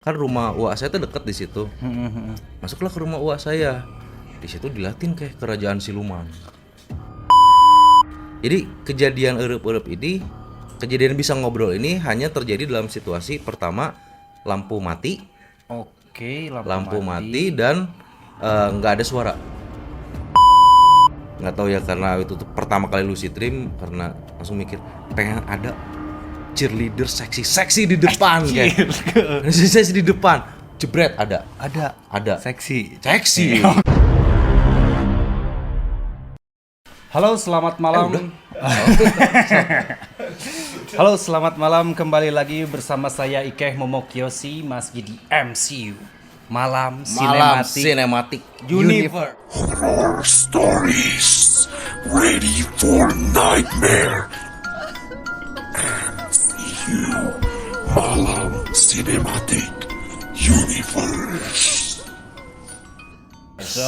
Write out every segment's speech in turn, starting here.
Kan rumah uak saya tuh deket di situ. Masuklah ke rumah uak saya. Di situ dilatih kayak kerajaan siluman. Jadi kejadian eueup-eueup ini, kejadian bisa ngobrol ini hanya terjadi dalam situasi pertama lampu mati, Oke, lampu mati dan nggak ada suara. Nggak tahu ya karena itu tuh pertama kali lucid dream, karena langsung mikir pengen ada cheerleader seksi di depan kayak. Seksi di depan. Jebret ada. Ada. Seksi. Halo, selamat malam. Halo, selamat malam. Kembali lagi bersama saya Ikeh Momokyoshi, masih di MCU. Malam Cinematic Universe. Horror stories ready for nightmare. MCU Malam Cinematic Universe.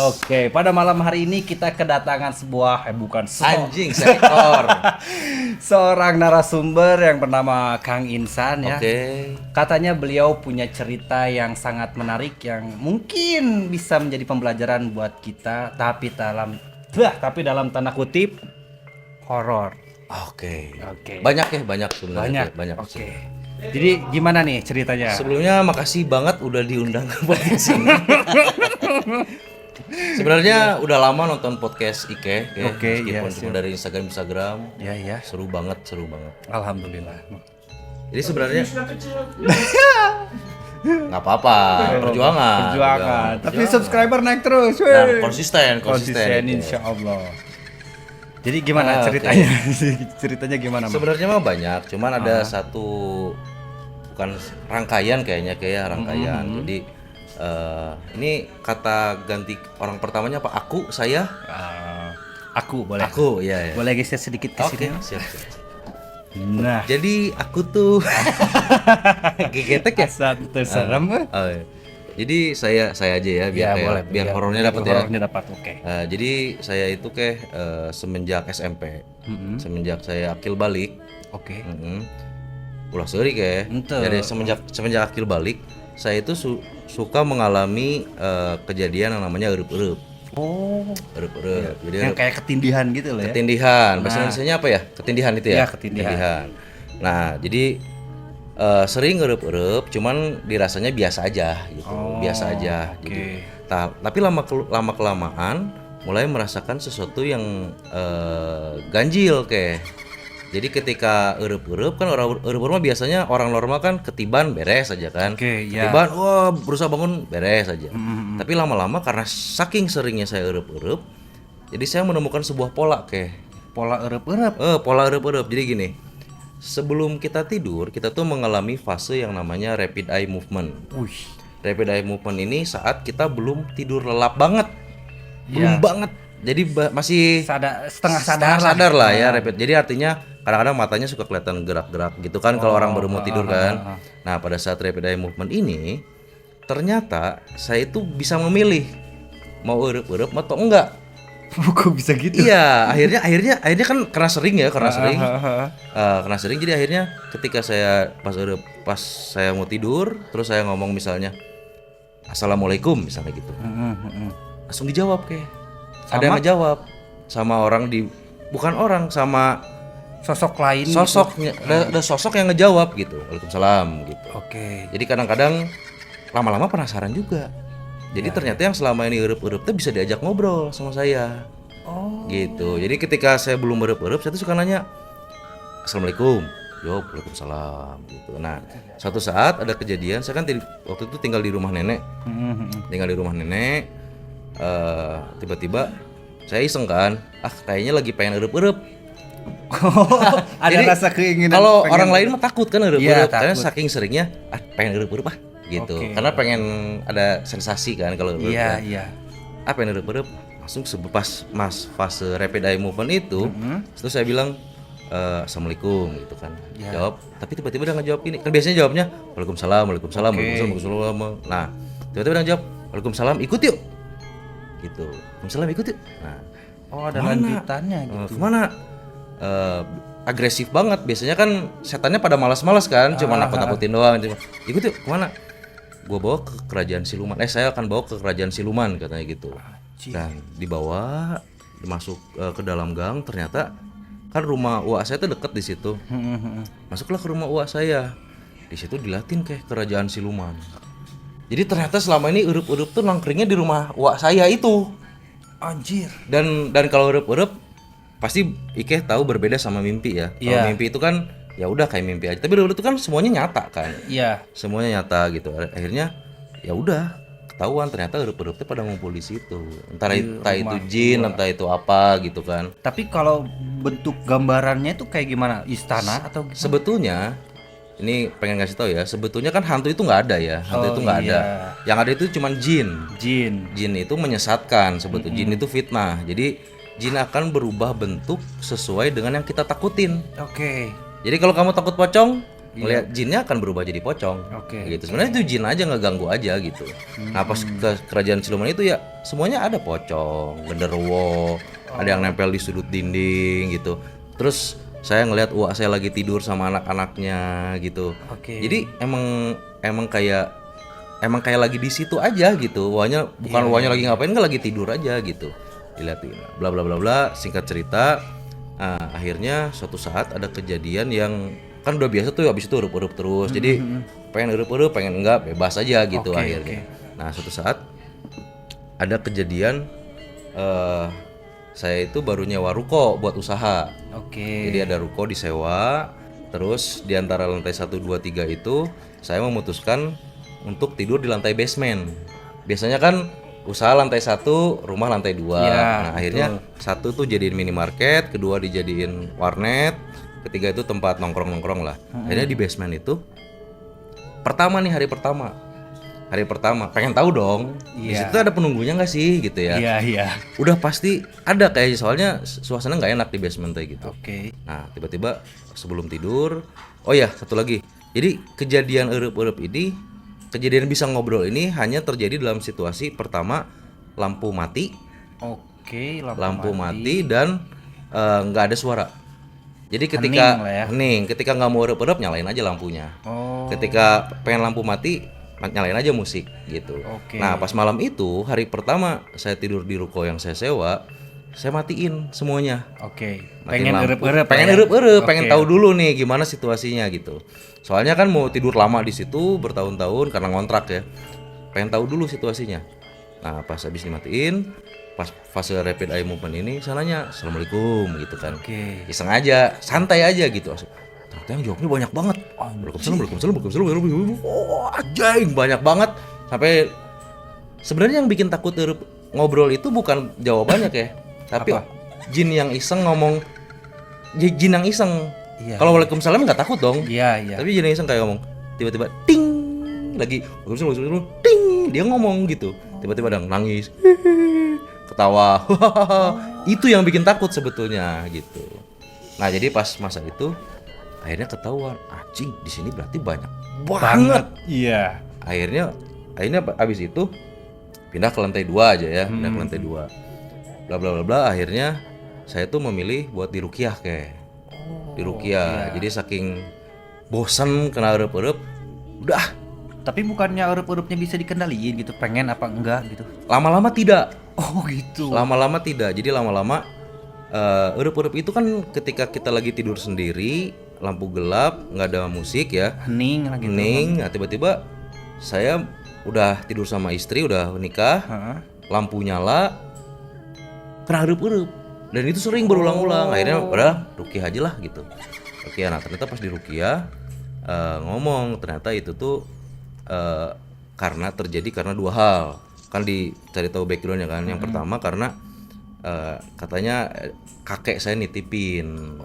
Oke, pada malam hari ini kita kedatangan anjing seekor. seorang narasumber yang bernama Kang Insan ya. Oke. Katanya beliau punya cerita yang sangat menarik yang mungkin bisa menjadi pembelajaran buat kita, tapi dalam tanda kutip horor. Oke. Oke. Banyak sebenarnya. Banyak. Oke. Jadi gimana nih ceritanya? Sebelumnya makasih banget udah diundang ke podcast ini. Sebenarnya udah lama nonton podcast Ike, Oke, meskipun iya, cuma dari Instagram. Ya. Seru banget. Alhamdulillah. Jadi sebenarnya nggak apa-apa, perjuangan. Tapi subscriber naik terus. Nah, Wey. konsisten. Insya Allah. Jadi gimana Oke. ceritanya? Ceritanya gimana, Mas? Sebenarnya mah banyak, cuman ada satu bukan rangkaian kayaknya rangkaian. Jadi ini kata ganti orang pertamanya apa? Aku, saya. Aku boleh. Aku, iya. Boleh geser sedikit ke Oke, sini? siap. Nah, Jadi aku tuh gegetek ya. satu serem. Oh, iya. Jadi saya aja ya biar biar horornya dapat ya. Horornya dapat, oke. Jadi saya itu semenjak SMP, semenjak saya akil balik, Oke. ulah seuri Ente. Jadi semenjak akil balik, saya itu suka mengalami kejadian yang namanya eueup-eueup. Oh, Eueup-eueup. Jadi yang kayak ketindihan gitu loh ya. ketindihan. Bahasa Indonesianya apa ya? Ketindihan itu ya? Iya, ketindihan. Nah, jadi sering eueup-eueup, cuman dirasanya biasa aja gitu. Biasa aja. oke. Jadi, tapi lama kelamaan mulai merasakan sesuatu yang ganjil Jadi ketika eueup-eueup kan eueup mah biasanya orang normal kan ketiban beres aja kan. Oke, ya. Ketiban wah berusaha bangun beres aja. Tapi lama-lama karena saking seringnya saya eueup-eueup, jadi saya menemukan sebuah pola Pola eueup-eueup. pola eueup-eueup. Jadi gini. Sebelum kita tidur, kita tuh mengalami fase yang namanya rapid eye movement. Wih. Rapid eye movement ini saat kita belum tidur lelap banget. Iya. Belum banget. Jadi masih Setengah sadar lah ya rapid. Jadi artinya kadang-kadang matanya suka kelihatan gerak-gerak gitu kan kalau orang baru mau tidur kan. Nah, pada saat rapid eye movement ini ternyata saya itu bisa memilih mau eueup-eueup atau enggak. Kok bisa gitu? Iya, akhirnya kan karena sering karena sering jadi akhirnya ketika saya pas saya mau tidur, terus saya ngomong misalnya Assalamualaikum misalnya gitu. Langsung dijawab ada yang ngejawab sama orang bukan orang, sama Sosok lain. sosoknya, ada sosok yang ngejawab gitu. Waalaikumsalam gitu. Oke. Jadi kadang-kadang lama-lama penasaran juga. Jadi ternyata yang selama ini eueup-eueup tuh bisa diajak ngobrol sama saya. Oh. Gitu. Jadi ketika saya belum eueup-eueup, saya tuh suka nanya Assalamualaikum. Jawab Waalaikumsalam gitu. Nah, suatu saat ada kejadian, saya kan waktu itu tinggal di rumah nenek. Tiba-tiba saya iseng kan, kayaknya lagi pengen eueup-eueup. Ada Jadi, rasa keinginan. Kalau pengen- orang lain mah takut kan eueup-eueup, Iya, karena takut. saking seringnya pengen eueup-eueup gitu. Oke. Karena pengen ada sensasi kan kalau eueup. Iya. Pengen eueup-eueup, langsung pas fase rapid eye movement itu, terus saya bilang Assalamualaikum gitu kan. Ya. Jawab, tapi tiba-tiba dia ngejawab gini. Kan biasanya jawabnya Waalaikumsalam. Nah, tiba-tiba dia jawab Waalaikumsalam, ikut yuk. Gitu. Waalaikumsalam, ikut yuk. Nah, Oh, ada kemana? lanjutannya gitu. Kemana? Agresif banget. Biasanya kan setannya pada malas-malas kan, cuma nakut-nakutin doang. Ikut yuk, kemana? gua bawa ke kerajaan siluman. Saya akan bawa ke kerajaan siluman katanya gitu. Dan dibawa masuk ke dalam gang, ternyata kan rumah uak saya tuh deket di situ. Masuklah ke rumah uak saya. Di situ dilatin kayak kerajaan siluman. Jadi ternyata selama ini urup-urup tuh nongkringnya di rumah uak saya itu. Anjir. Dan kalau urup-urup pasti Ike tahu berbeda sama mimpi ya. Kalau Iya. mimpi itu kan ya udah kayak mimpi aja. Tapi urup itu kan semuanya nyata kan. Iya. Semuanya nyata gitu. Akhirnya ya udah ketahuan ternyata urup-urup tuh pada ngumpul di situ. Entah itu jin, entah itu apa gitu kan. Tapi kalau bentuk gambarannya itu kayak gimana? Istana atau gimana? Sebetulnya ini pengen ngasih tahu ya, sebetulnya kan hantu itu nggak ada ya, hantu Oh, itu nggak ada. iya. Yang ada itu cuman jin. Jin. Jin itu menyesatkan sebetulnya, jin itu fitnah. Jadi jin akan berubah bentuk sesuai dengan yang kita takutin. Oke. Jadi kalau kamu takut pocong, ngelihat jinnya akan berubah jadi pocong. Oke. Gitu. Sebenarnya itu jin aja ngeganggu aja gitu. Nah pas ke kerajaan siluman itu ya semuanya ada pocong, genderuwo, ada yang nempel di sudut dinding gitu. Terus saya ngelihat uak saya lagi tidur sama anak-anaknya gitu. Oke. Jadi emang kayak lagi di situ aja gitu. Uaknya bukan uaknya lagi ngapain, nggak lagi tidur aja gitu. Dilihatin. Bla bla bla bla. Singkat cerita, akhirnya suatu saat ada kejadian yang kan udah biasa tuh habis itu urup-urup terus. Jadi pengen urup-urup, pengen enggak bebas aja gitu Oke, akhirnya. Nah, suatu saat ada kejadian saya itu baru nyewa ruko buat usaha. Oke. Jadi ada ruko disewa, terus di antara lantai 1, 2, 3 itu saya memutuskan untuk tidur di lantai basement. Biasanya kan usaha lantai 1, rumah lantai 2. Ya, Nah, akhirnya satu tuh jadiin minimarket, kedua dijadiin warnet, ketiga itu tempat nongkrong-nongkrong lah. Akhirnya di basement itu hari pertama pengen tahu dong. Di situ ada penunggunya nggak sih gitu ya. Iya, iya. Udah pasti ada kayaknya, soalnya suasana nggak enak di basement kayak gitu. Oke. Nah tiba-tiba sebelum tidur, oh ya satu lagi. Jadi kejadian erup-erup ini, kejadian bisa ngobrol ini hanya terjadi dalam situasi pertama lampu mati, Oke, lampu mati dan nggak ada suara. Jadi ketika Hening lah ya. hening, ketika nggak mau erup-erup nyalain aja lampunya. Oh. Ketika pengen lampu mati nyalain aja musik gitu. Oke. Nah pas malam itu hari pertama saya tidur di ruko yang saya sewa, saya matiin semuanya. Oke. Matiin Pengen lampu. erup-erup. Pengen ya? erup-erup, Oke. pengen tahu dulu nih gimana situasinya gitu. Soalnya kan mau tidur lama di situ bertahun-tahun karena ngontrak ya. Pengen tahu dulu situasinya. Nah pas habis dimatiin, pas fase rapid eye movement ini sananya assalamualaikum gitu kan. Oke. Iseng aja, santai aja gitu. Ternyata yang jawabnya banyak banget. Waalaikumsalam. Oh, anjing banyak banget. Sampai sebenarnya yang bikin takut ngobrol itu bukan jawabannya kayak, tapi Apa? jin yang iseng ngomong, jin yang iseng. Iya, Kalau waalaikumsalam nggak takut dong. Iya, iya. Tapi jin yang iseng kayak ngomong, tiba-tiba ting lagi, waalaikumsalam ting, dia ngomong gitu. Tiba-tiba ada nangis, ketawa. Itu yang bikin takut sebetulnya gitu. Nah jadi pas masa itu akhirnya ketahuan, anjing di sini berarti banyak banget. Iya. Akhirnya abis itu pindah ke lantai 2 aja ya, pindah ke lantai 2. Bla bla bla bla. Akhirnya saya tuh memilih buat diruqyah kayak. Diruqyah. Jadi saking bosan kena erup-erup, udah Tapi bukannya erup-erupnya bisa dikendaliin gitu, pengen apa enggak gitu? lama-lama tidak. Oh gitu. Lama-lama tidak. Jadi lama-lama erup-erup itu kan ketika kita lagi tidur sendiri, lampu gelap, nggak ada musik ya, Hening lah gitu. hening. Nah, tiba-tiba saya udah tidur sama istri, udah nikah, Heeh. lampu nyala, kena erup-erup. Dan itu sering berulang-ulang. Akhirnya udah ruqyah aja lah gitu. Ruqyah. Nah ternyata pas di ruqyah ngomong ternyata itu tuh karena dua hal. Kan dicari tahu backgroundnya kan. Yang pertama karena katanya kakek saya nitipin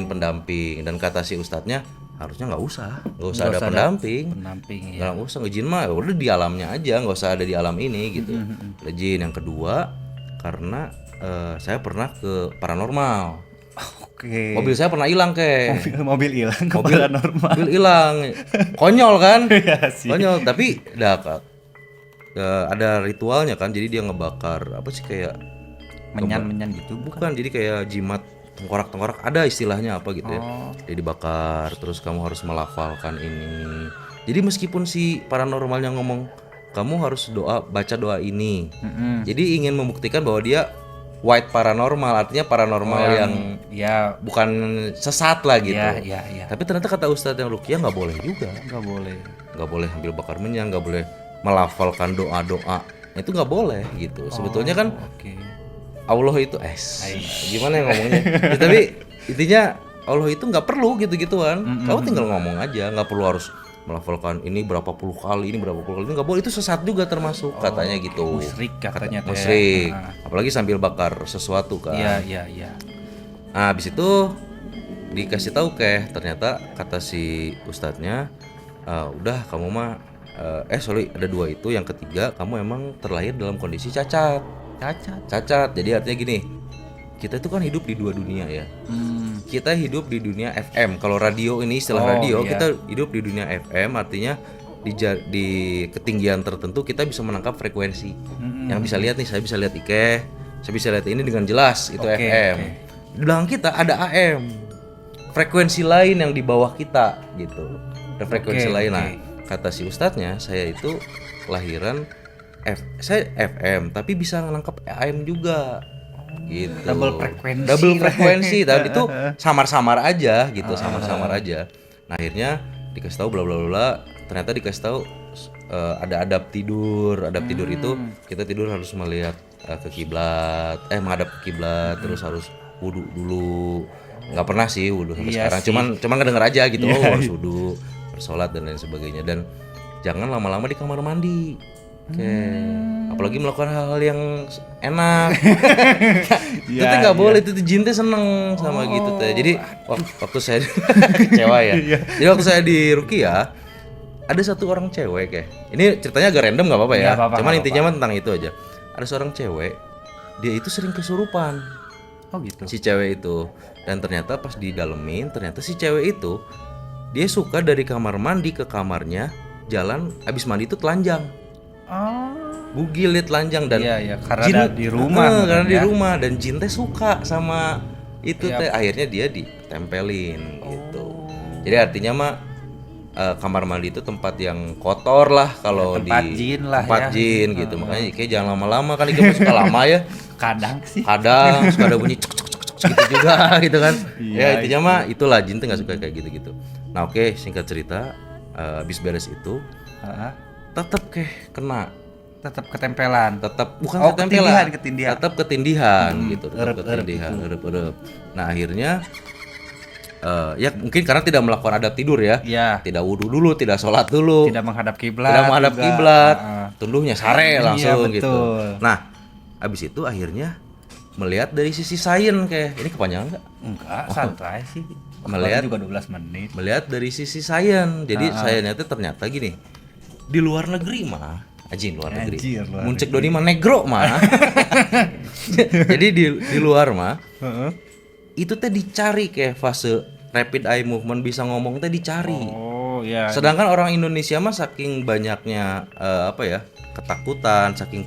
pendamping, dan kata si ustadznya harusnya nggak usah ada pendamping. Pendamping ya. Nggak usah ngejin mah udah di alamnya aja, nggak usah ada di alam ini gitu. Ada jin. Yang kedua karena saya pernah ke paranormal. Oke. Mobil saya pernah hilang kayak. Mobil hilang ke paranormal. Mobil hilang. Konyol kan? Iya sih. Konyol, tapi ada ritualnya kan. Jadi dia ngebakar apa sih kayak Menyan gitu. bukan, jadi kayak jimat tengkorak-tengkorak, ada istilahnya apa gitu ya. Dia dibakar, terus kamu harus melafalkan ini. Jadi meskipun si paranormalnya ngomong kamu harus baca doa ini. Jadi ingin membuktikan bahwa dia white paranormal, artinya paranormal yang ya bukan sesat lah gitu. ya. Tapi ternyata kata Ustadz yang ruqyah nggak boleh juga. Nggak boleh ambil bakar minyak, nggak boleh melafalkan doa-doa. Itu nggak boleh gitu. Sebetulnya kan Allah itu gimana yang ngomongnya? Ya, tapi intinya Allah itu nggak perlu gitu-gituan. Kamu tinggal ngomong aja, nggak perlu harus melafalkan ini berapa puluh kali, ini berapa puluh kali. Nggak boleh, itu sesat juga termasuk katanya gitu. Musyrik katanya tuh. Musyrik. Apalagi sambil bakar sesuatu kan. Iya. Nah, habis itu dikasih tahu ternyata kata si ustadznya, udah kamu mah ada 2 itu, yang ketiga kamu emang terlahir dalam kondisi cacat. Jadi artinya gini, kita itu kan hidup di 2 dunia ya. Kita hidup di dunia FM. Kalau radio ini istilah radio, kita hidup di dunia FM, artinya di ketinggian tertentu kita bisa menangkap frekuensi. Yang bisa lihat nih, saya bisa lihat Ike, saya bisa lihat ini dengan jelas, itu FM. Di belakang kita ada AM, frekuensi lain yang di bawah kita gitu. Ada frekuensi lain. Nah, kata si ustadznya, saya itu kelahiran saya FM tapi bisa nangkap AM juga gitu. Double frekuensi dan itu samar-samar aja gitu, samar-samar aja. Nah, akhirnya dikasih tahu bla bla bla, ternyata dikasih tahu ada adab tidur itu kita tidur harus melihat ke kiblat, menghadap ke kiblat, terus harus wudu dulu. Nggak pernah sih wudu sampai sekarang, cuman ngedenger aja gitu, harus wudu, bersolat dan lain sebagainya, dan jangan lama-lama di kamar mandi. Apalagi melakukan hal-hal yang enak. Itu tuh nggak boleh, itu jin tuh seneng sama gitu teh. Jadi waktu saya kecewa ya. Jadi waktu saya di Ruqyah ada satu orang cewek ini ceritanya agak random, nggak apa-apa ya. Cuman intinya mah tentang itu aja. Ada seorang cewek, dia itu sering kesurupan. Gitu. Si cewek itu, dan ternyata pas didalemin, ternyata si cewek itu dia suka dari kamar mandi ke kamarnya jalan, abis mandi itu telanjang. Bugil dia telanjang, dan karena jin, di rumah karena di rumah, dan jin teh suka sama itu teh, akhirnya dia ditempelin gitu. Jadi artinya mah kamar mandi itu tempat yang kotor lah kalau tempat di jin lah, tempat jin gitu. Makanya kayak jangan lama-lama, kan kita suka lama ya. Kadang suka ada bunyi cok gitu juga gitu kan. Ya intinya mah itulah, jin tuh nggak suka kayak gitu. Nah, oke, singkat cerita, habis beres itu tetap tetap ketempelan, bukan ketempelan, ketindihan. Tetap ketindihan gitu, ketindihan, erup. Nah, akhirnya ya mungkin karena tidak melakukan adab tidur ya, tidak wudu dulu, tidak sholat dulu, tidak menghadap kiblat, tunduhnya sare langsung betul. gitu. Nah, habis itu akhirnya melihat dari sisi sains, ini kepanjangan enggak santai sih, melihat juga 12 menit, melihat dari sisi sains. Jadi sainsnya itu ternyata gini, di luar negeri mah luar negeri. Muncul doni mah negro mah. Jadi di luar mah itu teh dicari fase rapid eye movement, bisa ngomong teh dicari. Sedangkan orang Indonesia mah saking banyaknya ketakutan, saking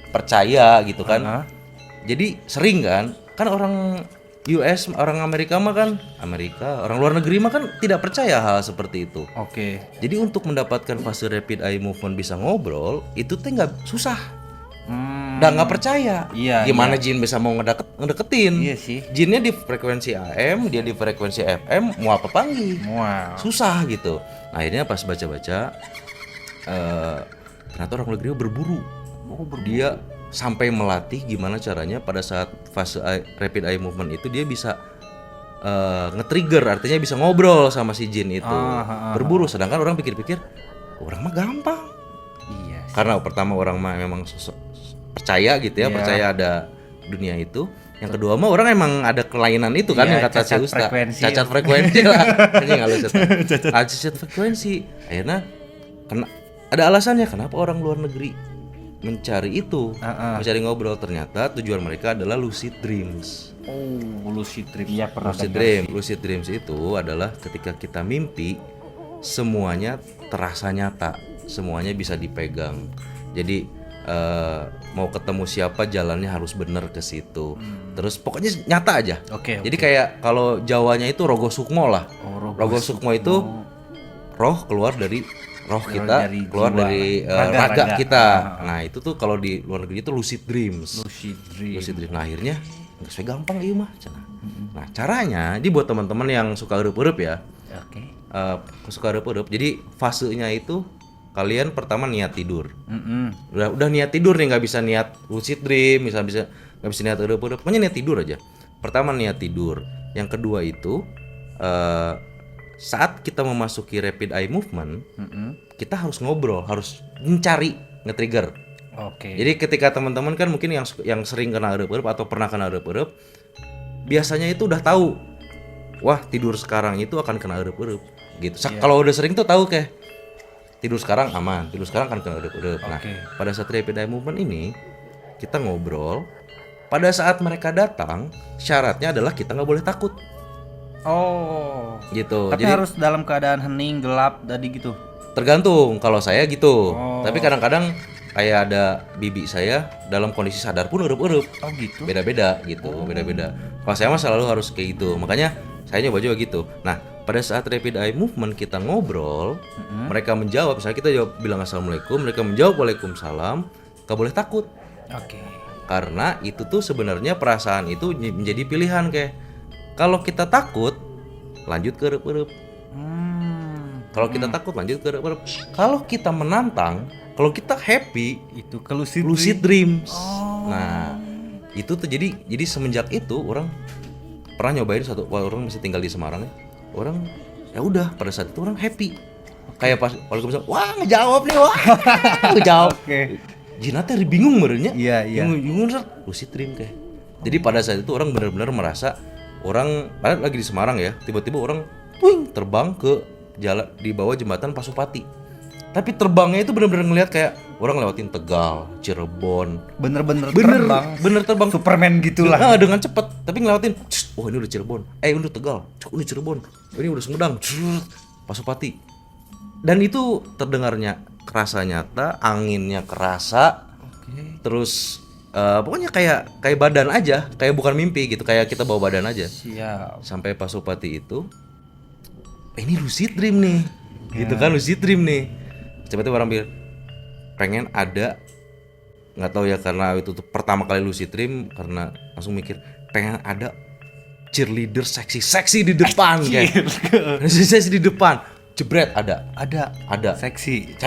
percaya gitu kan. Jadi sering kan orang US, orang Amerika mah orang luar negeri mah kan tidak percaya hal seperti itu. Jadi untuk mendapatkan fase rapid eye movement bisa ngobrol, itu teh nggak susah. Dan nggak percaya. Gimana jin bisa mau ngedeketin? Iya sih. Jinnya di frekuensi AM, dia di frekuensi FM, mau apa panggil? Susah gitu. Nah, akhirnya pas baca-baca, ternyata orang luar negeri berburu. Dia sampai melatih gimana caranya pada saat fase rapid eye movement itu dia bisa nge-trigger, artinya bisa ngobrol sama si jin itu, berburu. Sedangkan orang pikir-pikir orang mah gampang. Karena pertama orang mah memang percaya gitu ya, percaya ada dunia itu. Yang kedua mah orang emang ada kelainan itu kan, yang kata si Ustaz, cacat frekuensi lah. Ini nggak lucu. Cacat frekuensi. Akhirnya ada alasannya kenapa orang luar negeri mencari itu, mencari ngobrol. Ternyata tujuan mereka adalah lucid dreams. Lucid dream ya, pernah Lucid dreams itu adalah ketika kita mimpi, semuanya terasa nyata, semuanya bisa dipegang. Jadi mau ketemu siapa jalannya harus bener ke situ. Terus pokoknya nyata aja. Jadi kayak kalau Jawanya itu Rogo Sukmo lah. Rogo Sukmo itu roh keluar dari roh kita, dari keluar jiwa. dari raga kita. Nah itu tuh kalau di luar negeri itu lucid dreams. Lucid dream. Lucid dream. Nah akhirnya nggak sesuai gampang iya mah. Nah caranya, jadi buat teman-teman yang suka eueup ya, Oke. suka eueup. Jadi fasenya itu kalian pertama niat tidur. Udah niat tidur nih, nggak bisa niat lucid dream, nggak bisa niat eueup. Pokoknya niat tidur aja. Pertama niat tidur. Yang kedua itu saat kita memasuki rapid eye movement, kita harus ngobrol, harus mencari nge-trigger. Oke. Jadi ketika teman-teman kan mungkin yang sering kena eueup atau pernah kena eueup, biasanya itu udah tahu, wah tidur sekarang itu akan kena eueup gitu. Kalau udah sering tuh tahu kayak tidur sekarang aman, tidur sekarang akan kena eueup. Nah, pada saat rapid eye movement ini kita ngobrol. Pada saat mereka datang, syaratnya adalah kita nggak boleh takut. Oh. Gitu. Tapi Jadi harus dalam keadaan hening, gelap, tadi gitu. tergantung. Kalau saya gitu. Tapi kadang-kadang kayak ada bibi saya dalam kondisi sadar pun eueup. Oh gitu. Beda-beda gitu, beda-beda. Kalau saya mah selalu harus kayak gitu. Makanya saya nyoba juga gitu. Nah, pada saat rapid eye movement kita ngobrol, mereka menjawab, misalnya kita jawab bilang assalamualaikum, mereka menjawab waalaikumsalam, gak boleh takut. Oke. Karena itu tuh sebenarnya perasaan itu menjadi pilihan kayak kalau kita takut lanjut ke eueup. Kalau kita takut lanjut ke eueup. Kalau kita menantang, kalau kita happy Itu ke lucid lucid dreams. Nah, itu tuh jadi semenjak itu orang pernah nyobain orang masih tinggal di Semarang ya. Orang ya udah pada saat itu orang happy. Kayak pas waalaikumsalam, wah ngejawab nih, wah. Ngejawab. Oke. Jinatnya bingung merenya. Iya. Bingung lucid dream kayak. Jadi pada saat itu orang benar-benar merasa orang lagi di Semarang ya, tiba-tiba orang terbang ke jalan di bawah jembatan Pasupati. Tapi terbangnya itu benar-benar ngelihat kayak orang lewatin Tegal, Cirebon. Bener-bener terbang. Bener terbang. Superman gitulah. Nah, dengan cepet, tapi ngelewatin. Oh ini udah Cirebon. Ini udah Tegal. Ini Cirebon. Ini udah Sumedang. Pasupati. Dan itu terdengarnya kerasa nyata, anginnya kerasa. Terus pokoknya kayak badan aja, kayak bukan mimpi gitu, kayak kita bawa badan aja. Siap. Sampai Pasupati itu, ini lucid dream nih, gitu kan lucid dream nih. Tiba-tiba orang bilang pengen ada, nggak tahu ya karena itu tuh pertama kali lucid dream, karena langsung mikir pengen ada cheerleader seksi di depan kayak, seksi di depan, jebret ada. Seksi.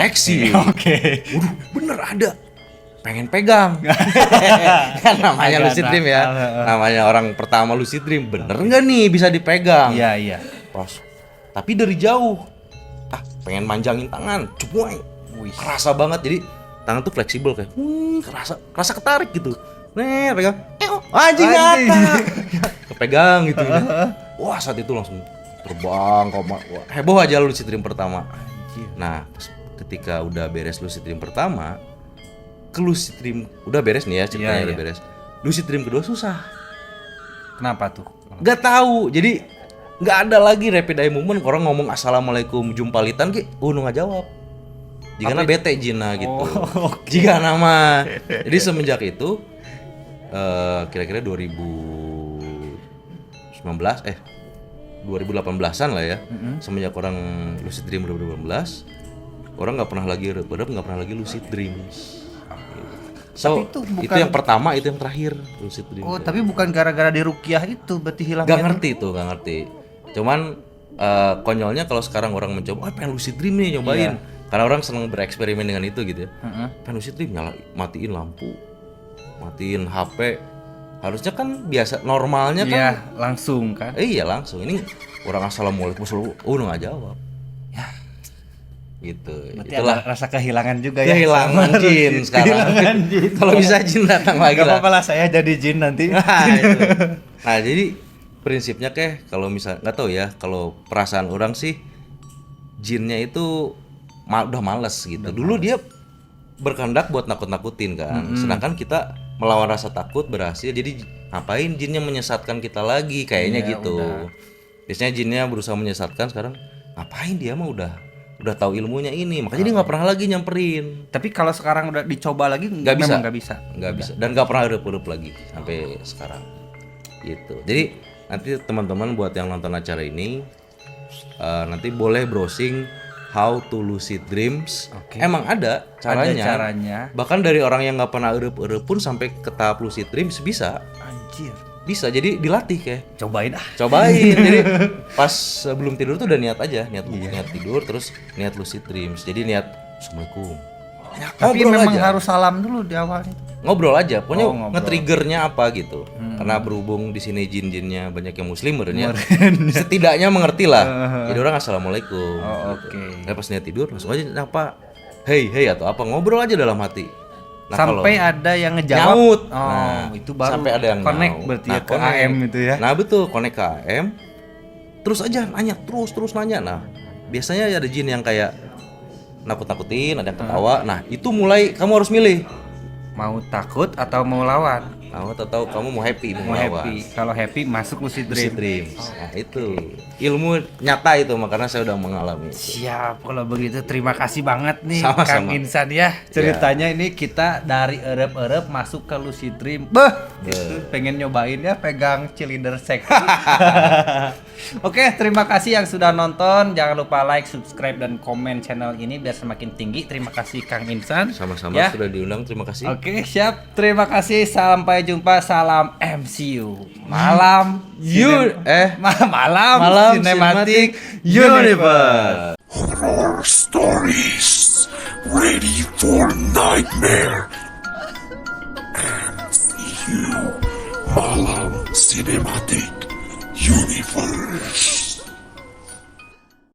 Oke. Waduh, bener ada. Pengen pegang. Kan namanya lucid dream ya. Namanya orang pertama lucid dream, bener nggak nih bisa dipegang? Iya. Pas. Tapi dari jauh. Pengen manjangin tangan, cuy. Kerasa banget, jadi tangan tuh fleksibel kayak, kerasa ketarik gitu. Nih, pegang. Anjing ngata. Kepegang gitu. Wah, saat itu langsung terbang, heboh aja lucid dream pertama. Nah, ketika udah beres lucid dream pertama, ke lucid dream udah beres nih ya ceritanya udah beres. Lucid dream kedua susah. Kenapa tuh? Gak tahu. Jadi nggak ada lagi rapid eye movement. Orang ngomong assalamualaikum jumpalitan ki, nggak jawab. Jika bete Jina gitu. Jika nama. Jadi semenjak itu kira-kira 2018-an lah ya. Semenjak orang lucid dream 2018, orang nggak pernah lagi lucid dreams. So, itu yang pertama, itu yang terakhir lucid dream. Oh, tapi bukan gara-gara di ruqyah itu berarti hilang. Gak ngerti. Cuman konyolnya kalau sekarang orang mencoba, pengen lucid dream nih nyobain. Karena orang seneng bereksperimen dengan itu gitu ya. Pengen lucid dream, matiin lampu, matiin HP. Harusnya kan biasa normalnya kan. Iya, langsung kan. Iya langsung. Ini orang assalamualaikum nggak jawab. Ya. Gitu. Berarti Itulah ada rasa kehilangan juga ya. kehilangan jin sekarang. Kalau bisa jin datang lagi Gak lah. apa-apa lah, saya jadi jin nanti. Nah, jadi prinsipnya kalau misal nggak tahu ya, kalau perasaan orang sih jinnya itu udah males gitu. Dulu dia berkehendak buat nakut-nakutin kan. Sedangkan kita melawan rasa takut berhasil. Jadi ngapain jinnya menyesatkan kita lagi kayaknya gitu. Biasanya jinnya berusaha menyesatkan, sekarang ngapain dia mah udah tahu ilmunya ini. Makanya dia nggak pernah lagi nyamperin. Tapi kalau sekarang udah dicoba lagi Nggak bisa. Dan nggak pernah eueup lagi sampai sekarang gitu. Jadi nanti teman-teman buat yang nonton acara ini nanti boleh browsing How to Lucid Dreams. Oke. Emang ada caranya. Ada caranya. Bahkan dari orang yang nggak pernah eueup pun sampai ke tahap lucid dreams bisa. Anjir. Bisa, jadi dilatih kayak. Cobain ah. Cobain. Jadi pas sebelum tidur tuh udah niat aja, niat tidur terus niat lucid dreams. Jadi niat Assalamualaikum. Tapi Ngobrol memang aja. harus salam dulu di awalnya. Ngobrol aja, pokoknya ngobrol. nge-triggernya apa gitu. Karena berhubung di sini jin-jinnya banyak yang muslim ya. Setidaknya mengerti lah. Jadi orang Assalamualaikum. Oh, oke. Nah, pas niat tidur langsung aja apa? Hey atau apa, ngobrol aja dalam hati. Nah, Sampai kalau ada yang ngejawab. nyaut. Oh, Nah, itu baru sampai ada yang connect nyaut. berarti Nah, ya ke connect. AM itu ya. Nah, betul, connect ke AM. Terus aja nanya, terus nanya. Nah, biasanya ada jin yang kayak nakut-nakutin, ada yang ketawa. Nah, itu mulai kamu harus milih. Mau takut atau mau lawan? Kamu tahu kamu mau happy, Mau lawan. happy. Kalau happy masuk lucid Lucid dream. Dreams. Nah, itu ilmu nyata itu, makanya saya udah mengalami itu. Siap, kalau begitu terima kasih banget nih Sama-sama. Kang Insan ya. Ceritanya ini kita dari erep-erep masuk ke lucid dream. Gitu, pengen nyobain ya pegang cylinder sex. Oke, terima kasih yang sudah nonton. Jangan lupa like, subscribe dan komen channel ini biar semakin tinggi. Terima kasih Kang Insan. Sama-sama Ya. sudah diundang, terima kasih. Oke, siap. Terima kasih. Sampai jumpa. Salam MCU. Malam malam Cinematic Universe. Horror stories ready for nightmare. And you, Malam Cinematic Universe.